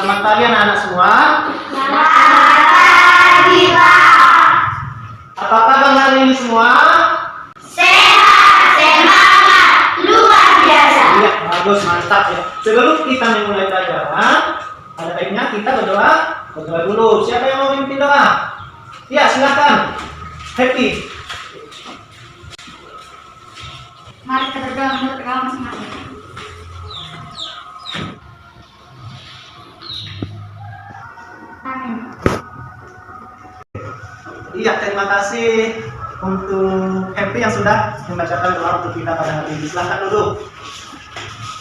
Selamat pagi anak-anak semua. Selamat pagi, Pak. Apa kabar hari ini semua? Sehat, semangat, luar biasa. Iya, bagus, mantap ya. Sebelum kita memulai pelajaran, ada baiknya kita berdoa dulu. Siapa yang mau memimpin doa? Ya, silakan. Happy. Mari kita berdoa menurut agama masing-masing. Amin. Iya, terima kasih untuk Happy yang sudah membacakan doa untuk kita pada hari ini. Silakan duduk.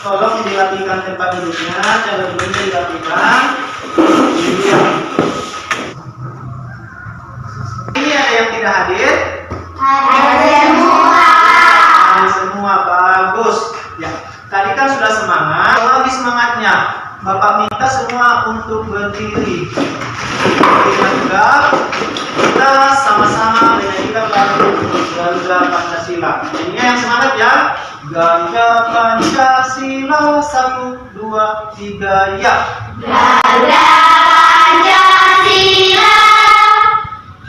Tolong dirapikan tempat duduknya, cara duduknya dirapikan. Ini ada yang tidak hadir? Ada semua. Ada semua, bagus. Ya, tadi kan sudah semangat. Lagi semangatnya, Bapak minta semua untuk berdiri. Kita sama-sama menyanyikan lagu Ganja Pancasila. Ini yang semangat ya. Ganja Pancasila 1, 2, 3 ya. Ganja Pancasila,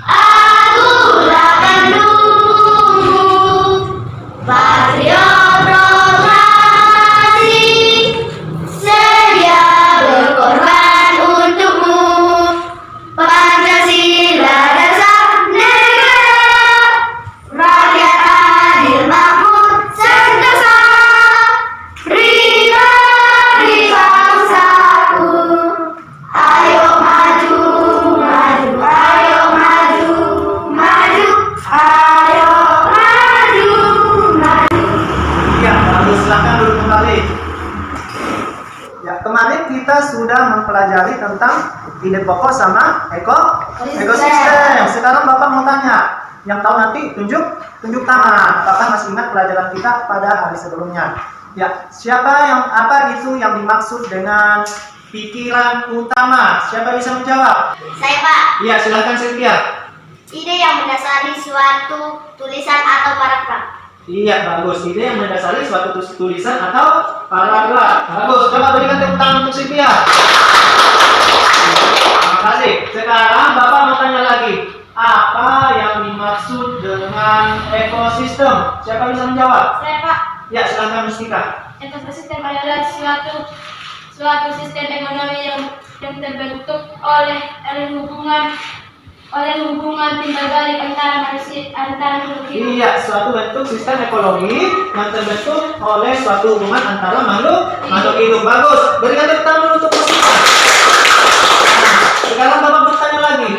akulah pendukung patriot proklamasi, sedia berkorban untukmu. Pancasila dasar negara, rakyat adil makmur sentosa, pribadi bangsaku. Ayo maju, maju, ayo maju, maju, ayo maju, maju. Ya, lalu silakan duduk kembali. Ya, kemarin kita sudah mempelajari tentang ide pokok sama ekosistem. Sekarang Bapak mau tanya, yang tahu nanti tunjuk tangan. Bapak masih ingat pelajaran kita pada hari sebelumnya. Ya, apa itu yang dimaksud dengan pikiran utama? Siapa bisa menjawab? Saya, Pak. Iya, silakan Cynthia. Ide yang mendasari suatu tulisan atau paragraf. Iya, bagus. Ide yang mendasari suatu tulisan atau paragraf. Bagus. Coba berikan tepuk tangan untuk Cynthia. Terima kasih. Sekarang Bapak mau tanya lagi. Apa yang dimaksud dengan ekosistem? Siapa bisa menjawab? Saya, Pak. Ya, silakan Mustika. Ekosistem adalah suatu sistem ekonomi yang terbentuk oleh hubungan timbal balik antara makhluk hidup. Iya, suatu bentuk sistem ekonomi yang terbentuk oleh suatu hubungan antara makhluk hidup. Bagus. Berikan tepuk tangan dulu untuk Mustika. Sekarang Bapak bertanya lagi.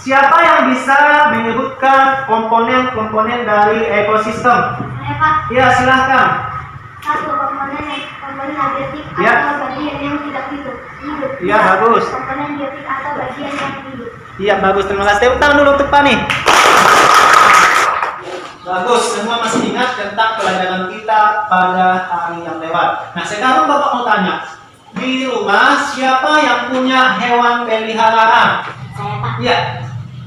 Siapa yang bisa menyebutkan komponen-komponen dari ekosistem? Saya, Pak. Ya, silahkan. Satu, komponen abiotik Ya. atau bagian yang tidak hidup. Ya, bagus. Komponen biotik atau bagian yang hidup. Iya, bagus. Terima kasih. Tepuk tangan dulu untuk Pani. Bagus. Semua masih ingat tentang pelajaran kita pada hari yang lewat. Nah, sekarang Bapak mau tanya. Di rumah, siapa yang punya hewan peliharaan? Saya, Pak. Iya.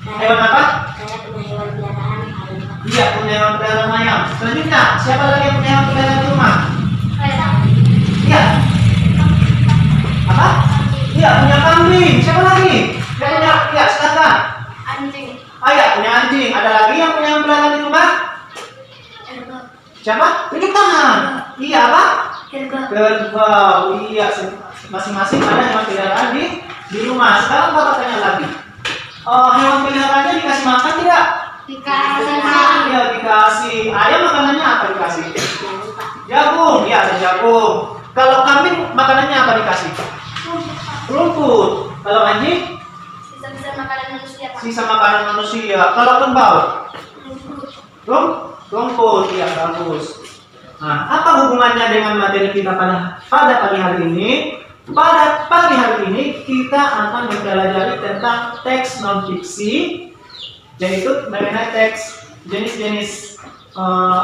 Hewan apa? Saya punya hewan peliharaan ayam, Pak. Iya, punya hewan peliharaan ayam. Selanjutnya, siapa lagi yang punya hewan peliharaan di rumah? Saya, Pak. Iya. Apa? Iya, punya kambing. Siapa lagi? Yang punya? Iya, silakan. Anjing. Ah, iya, punya anjing. Ada lagi yang punya hewan peliharaan di rumah? Siapa? Tunjuk tangan. Iya, apa? Kerbau. Iya, masing-masing ada hewan peliharaan di rumah. Sekarang Bapak tanya lagi. Hewan peliharaannya dikasih makan tidak? Dikasih. Iya, dikasih. Ayam makanannya apa dikasih? Jagung. Iya, ada jagung. Kalau kambing makanannya apa dikasih? Rumput. Kalau anjing? Sisa-sisa makanan manusia, Pak. Sisa makanan manusia. Kalau kerbau? Rumput. Iya, bagus. Nah, apa hubungannya dengan materi kita pada pagi hari ini? Pada pagi hari ini kita akan mempelajari tentang teks non fiksi, yaitu mengenai teks jenis-jenis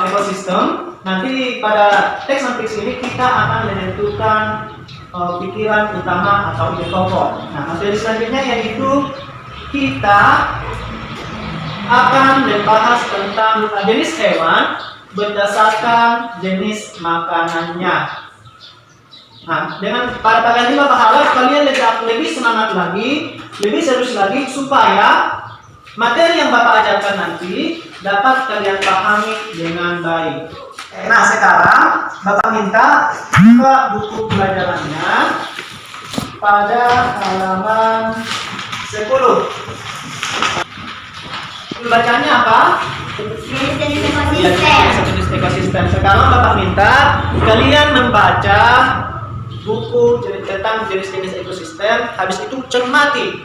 ekosistem. Nanti pada teks non fiksi ini kita akan menentukan pikiran utama atau ide pokok. Nah, materi selanjutnya yaitu kita akan membahas tentang jenis hewan berdasarkan jenis makanannya. Nah, dengan pada pagi hari ini Bapak harap kalian lebih semangat lagi, lebih serius lagi supaya materi yang Bapak ajarkan nanti dapat kalian pahami dengan baik. Nah, sekarang Bapak minta buka buku pelajarannya pada halaman 10. Bacanya apa? Jenis-jenis Ya, ekosistem. jenis ekosistem. Sekarang Bapak minta kalian membaca buku tentang jenis-jenis ekosistem. Habis itu cermati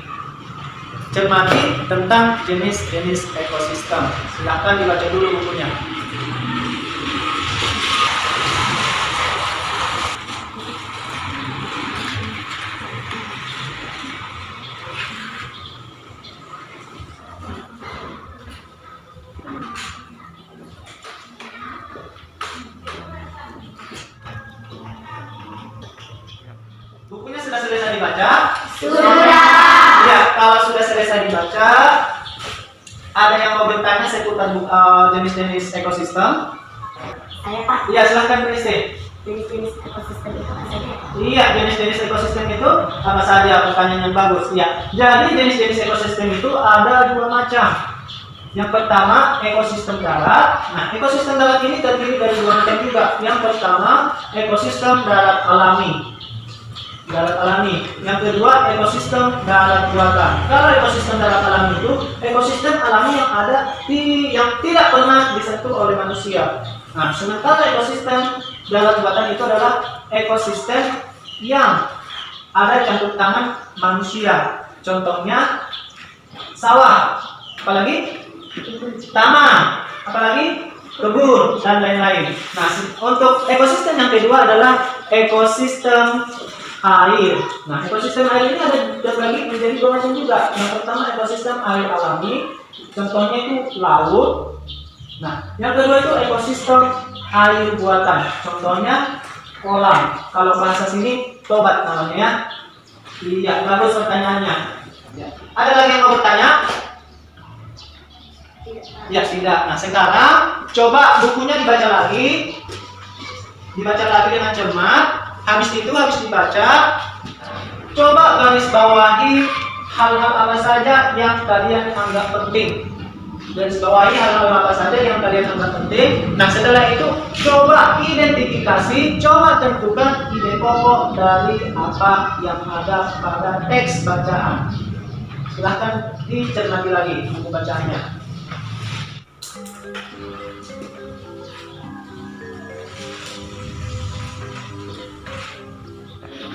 tentang jenis-jenis ekosistem. Silahkan dibaca dulu bukunya. Bukunya sudah selesai dibaca? Sudah. Ya, kalau sudah selesai dibaca, ada yang mau bertanya seputar jenis-jenis ekosistem? Saya Pak. Iya, silahkan Kristi. Jenis-jenis ekosistem itu apa saja? Iya, jenis-jenis ekosistem itu apa saja? Pertanyaan yang bagus. Iya. Jadi jenis-jenis ekosistem itu ada dua macam. Yang pertama ekosistem darat. Nah, ekosistem darat ini terdiri dari dua macam juga. Yang pertama ekosistem darat alami. Yang kedua ekosistem darat buatan. Kalau ekosistem darat alami itu ekosistem alami yang ada yang tidak pernah disentuh oleh manusia. Nah, sementara ekosistem darat buatan itu adalah ekosistem yang ada campur tangan manusia. Contohnya sawah, apalagi taman, apalagi kebun dan lain-lain. Nah, untuk ekosistem yang kedua adalah ekosistem air. Nah, ekosistem air ini ada lagi menjadi dua macam juga. Yang pertama ekosistem air alami, contohnya itu laut. Nah, yang kedua itu ekosistem air buatan, contohnya kolam. Kalau bahasa sini tobat namanya ya. Iya, bagus pertanyaannya. Ya. Ada lagi yang mau bertanya? Ya, tidak. Nah, sekarang coba bukunya dibaca lagi dengan cermat. Habis dibaca, coba garis bawahi hal-hal apa saja yang kalian anggap penting. Garis bawahi hal-hal apa saja yang kalian anggap penting. Nah, setelah itu coba identifikasi, coba tentukan ide pokok dari apa yang ada pada teks bacaan. Silahkan dicermati lagi buku bacaannya.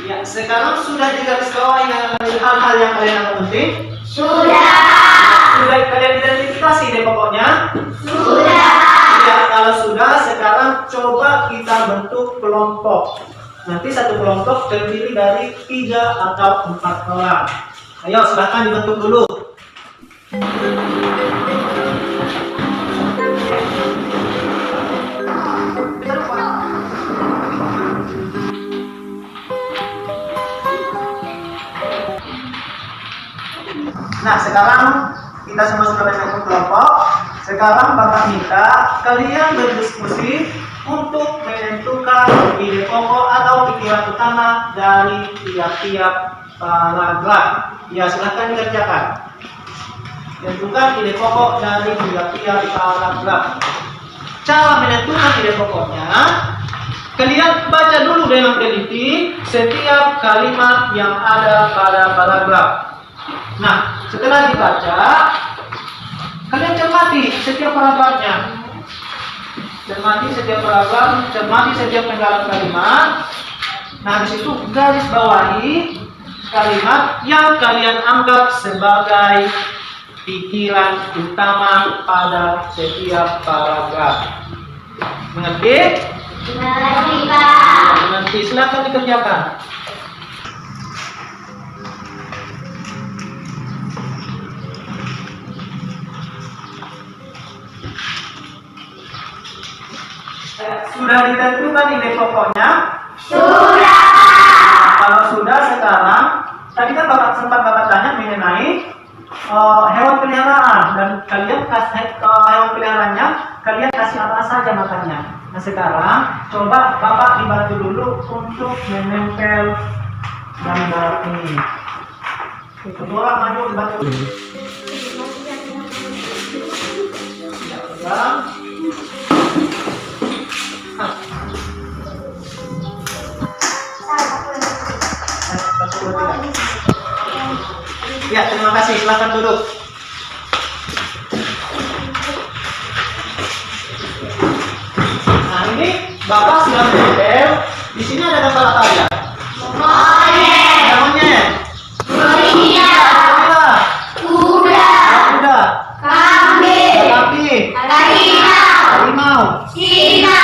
Ya, sekarang sudah digarisbawahi hal-hal yang kalian anggap penting? Sudah. Sudah kalian identifikasi ide pokoknya? Sudah. Ya, kalau sudah, sekarang coba kita bentuk kelompok. Nanti satu kelompok terdiri dari 3 atau 4 orang. Ayo, silahkan dibentuk dulu. Nah, sekarang kita semua sudah berbentuk kelompok. Sekarang Bapak minta kalian berdiskusi untuk menentukan ide pokok atau pikiran utama dari tiap-tiap paragraf. Ya, silahkan dikerjakan. Tentukan ide pokok dari tiap-tiap paragraf. Cara menentukan ide pokoknya, kalian baca dulu dengan teliti setiap kalimat yang ada pada paragraf. Nah, setelah dibaca, kalian cermati setiap paragrafnya. Cermati setiap paragraf, cermati setiap penggalan kalimat. Nah, di situ garis bawahi kalimat yang kalian anggap sebagai pikiran utama pada setiap paragraf. Mengerti? Mengerti, Pak. Mengerti. Silakan dikerjakan. Sudah ditentukan ide pokoknya? Sudah. Kalau sudah, sekarang tadi kan sempat Bapak tanya mengenai hewan peliharaan dan kalian kasih hewan peliharaannya, kalian kasih apa saja makannya. Nah sekarang coba Bapak dibantu dulu untuk menempel gambar ini. Kedua orang maju dibantu. Ya, pegang. Ya, terima kasih. Silakan duduk. Nah, ini Bapak sudah menempel. Di sini ada gambar apa ya? Ada monyet. Kuda. Kambing. Harimau. Singa.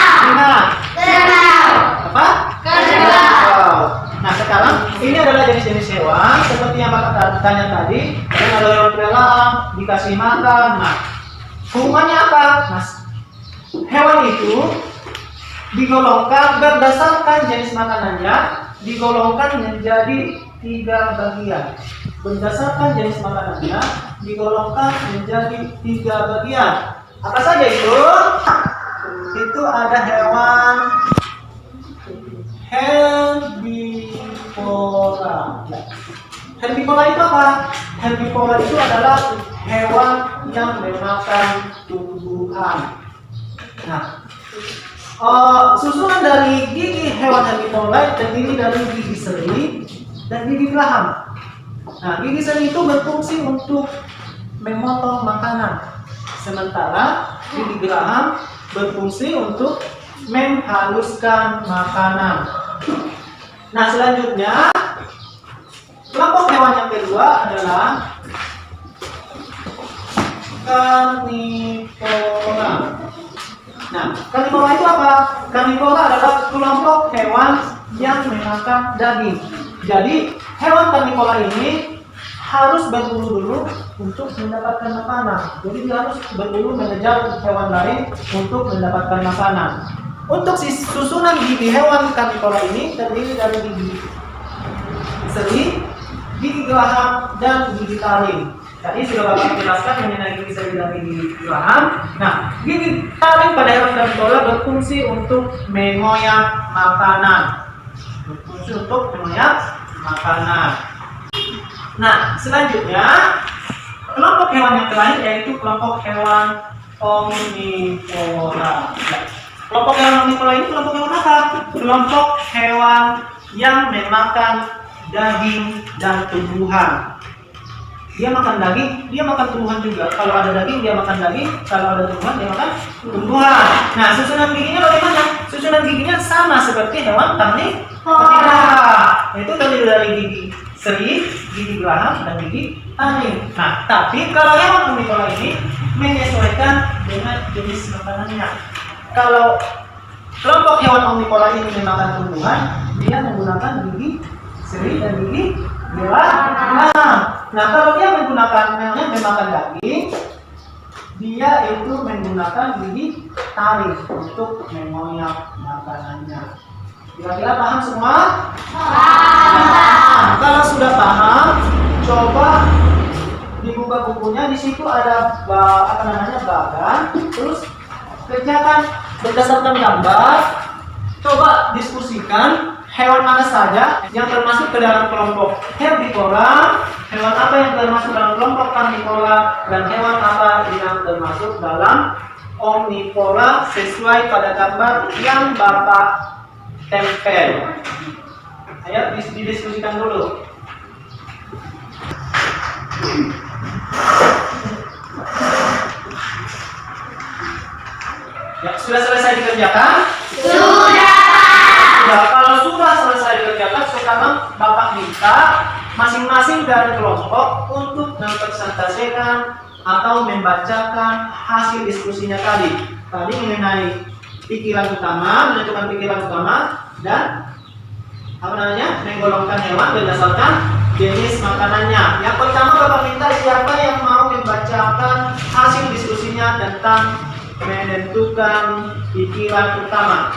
Apa? Kerbau. Nah sekarang ini adalah jenis-jenis hewan seperti yang Bapak tanya tadi. Dan ada hewan peliharaan dikasih makan. Nah hubungannya apa? Nah, hewan itu digolongkan berdasarkan jenis makanannya, digolongkan menjadi 3 bagian. Berdasarkan jenis makanannya digolongkan menjadi 3 bagian. Apa saja itu? Itu ada hewan herbivora. Herbivora itu apa? Herbivora itu adalah hewan yang memakan tumbuhan. Nah, susunan dari gigi hewan herbivora terdiri dari gigi seri dan gigi geraham. Nah, gigi seri itu berfungsi untuk memotong makanan, sementara gigi geraham berfungsi untuk menghaluskan makanan. Nah, selanjutnya kelompok hewan yang kedua adalah karnivora. Nah, karnivora itu apa? Karnivora adalah kelompok hewan yang memakan daging. Jadi, hewan karnivora ini harus berburu dulu untuk mendapatkan makanan. Jadi dia harus berburu mengejar hewan lain untuk mendapatkan makanan. Untuk susunan gigi hewan karnivora ini terdiri dari gigi seri, gigi geraham, dan gigi taring. Tadi sudah Bapak jelaskan mengenai gigi seri dan gigi geraham. Nah, gigi taring pada hewan karnivora berfungsi untuk mengoyak makanan. Nah, selanjutnya kelompok hewan yang terakhir yaitu kelompok hewan omnivora. Kelompok hewan omnivora ini kelompok hewan apa? Kelompok hewan yang memakan daging dan tumbuhan. Dia makan daging, dia makan tumbuhan juga. Kalau ada daging, dia makan daging. Kalau ada tumbuhan, dia makan tumbuhan. Nah, susunan giginya bagaimana? Susunan giginya sama seperti hewan karnivora. Itu terdiri dari gigi seri, gigi geraham, dan gigi taring. Nah, tapi kalau hewan omnivora ini menyesuaikan dengan jenis makanannya. Kalau kelompok hewan omnivora ini memakan tumbuhan, dia menggunakan gigi seri dan gigi geraham. Nah, kalau dia memakan daging, dia itu menggunakan gigi taring untuk mengoyak makanannya. Kira-kira paham semua? Nah, kalau sudah paham, coba dibuka bukunya. Di situ ada bagan. Terus kerjakan berdasarkan gambar. Coba diskusikan hewan mana saja yang termasuk ke dalam kelompok herbivora, hewan apa yang termasuk dalam kelompok karnivora, dan hewan apa yang termasuk dalam omnivora sesuai pada gambar yang Bapak tempel. Ayo didiskusikan dulu. Ya, sudah selesai dikerjakan? Sudah. Kalau sudah selesai dikerjakan, sekarang Bapak minta masing-masing dari kelompok untuk mempresentasikan atau membacakan hasil diskusinya tadi. Tadi mengenai pikiran utama, menentukan pikiran utama, dan menggolongkan hewan berdasarkan jenis makanannya. Yang pertama Bapak minta siapa yang mau membacakan hasil diskusinya tentang menentukan pikiran utama.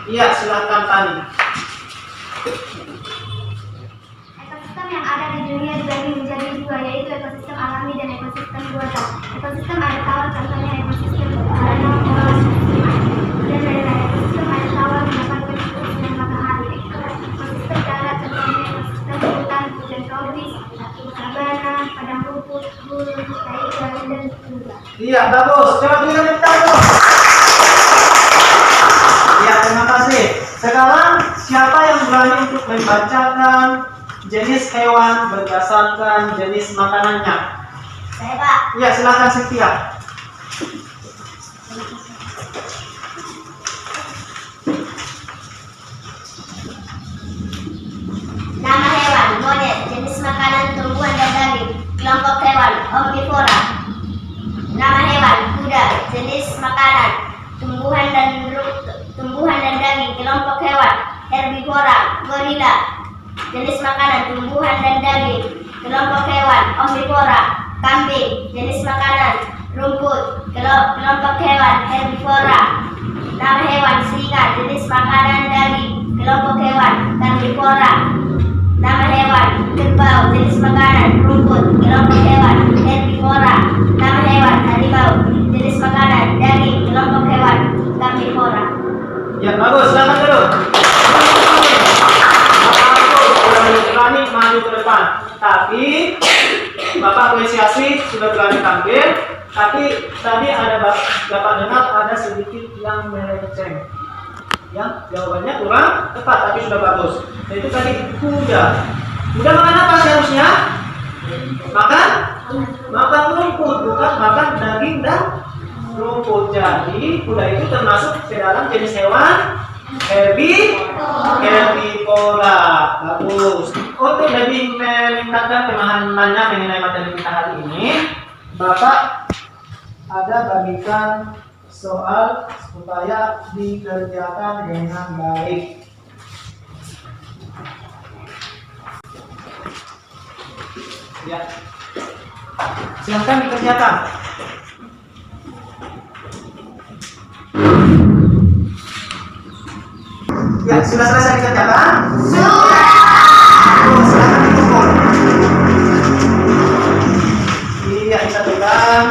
Iya, silahkan Tani. Ekosistem yang ada di dunia dibagi menjadi dua, yaitu ekosistem alami dan ekosistem buatan. Ekosistem air tawar contohnya ekosistem danau dan lain-lain. Ekosistem air tawar mendapatkan sinar matahari. Ekosistem darat contohnya ekosistem hutan tropis, sabana, padang rumput, gurun, taiga, dan tundra. Iya, bagus. Coba berikan tepuk tangan. Ya, terima kasih. Sekarang siapa yang berani untuk membacakan jenis hewan berdasarkan jenis makanannya? Saya, Pak. Ya, silakan Sylvia. Nama hewan, monyet, jenis makanan tumbuhan dan daging. Kelompok hewan, omnivora. Nama hewan, kuda, jenis makanan tumbuhan dan daging. Kelompok hewan, herbivora. Gorila, jenis makanan tumbuhan dan daging. Kelompok hewan, omnivora. Kambing, jenis makanan rumput. Kelompok hewan, herbivora. Nama hewan, singa, jenis makanan daging. Kelompok hewan, karnivora. Nama hewan, kerbau, jenis makanan rumput. Kelompok hewan, herbivora. Nama hewan, harimau, jenis makanan daging. Kelompok hewan, karnivora. Ya, bagus. Silakan dulu. Bapak berani maju ke depan. Tapi Bapak apresiasi sudah berani tampil. Tapi tadi ada Bapak dengar ada sedikit yang melenceng. Ya, jawabannya kurang tepat, tapi sudah bagus. Itu tadi kuda. Kuda makan apa seharusnya? Makan rumput, bukan makan daging dan rumput. Jadi kuda itu termasuk ke dalam jenis hewan herbivora. Bagus. Untuk lebih meningkatkan pemahamannya mengenai materi kita hari ini, Bapak ada bagikan soal supaya dikerjakan dengan baik. Ya, silahkan dikerjakan. Ya, sudah selesai dikerjakan? Sudah. Silahkan dikumpul. Iya, bisa pegang.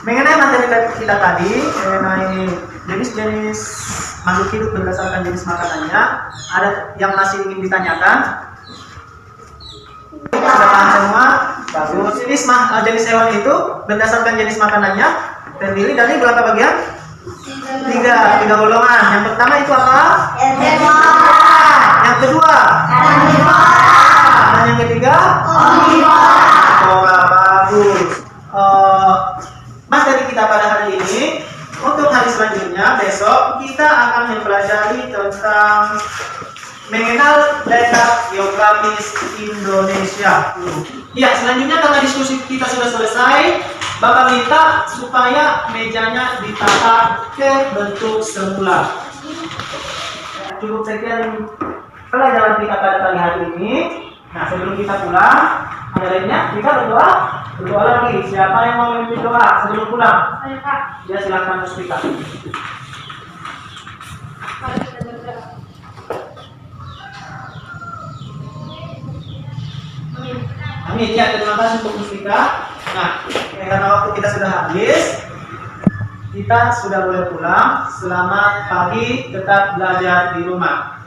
Mengenai materi kita tadi, mengenai jenis-jenis makhluk hidup berdasarkan jenis makanannya, ada yang masih ingin ditanyakan? Sudah paham semua? Bagus. Jenis hewan itu berdasarkan jenis makanannya terdiri dari berapa bagian? Tiga golongan. Yang pertama itu apa? Yang kedua? Dan yang ketiga? Bagus. Materi kita pada hari ini, untuk hari selanjutnya besok kita akan mempelajari tentang mengenal letak geografis Indonesia. Ya, selanjutnya karena diskusi kita sudah selesai, Bapak minta supaya mejanya ditata ke bentuk semula. Cukup sekian pelajaran kita pada pagi hari ini. Nah, sebelum kita pulang, ada lainnya kita berdoa. Berdoa lagi. Siapa yang mau memimpin doa sebelum pulang? Ayo, Pak. Ya, silakan Mustika. Amin. Ya, terima kasih untuk Mustika. Nah, karena waktu kita sudah habis, kita sudah boleh pulang. Selamat pagi, tetap belajar di rumah.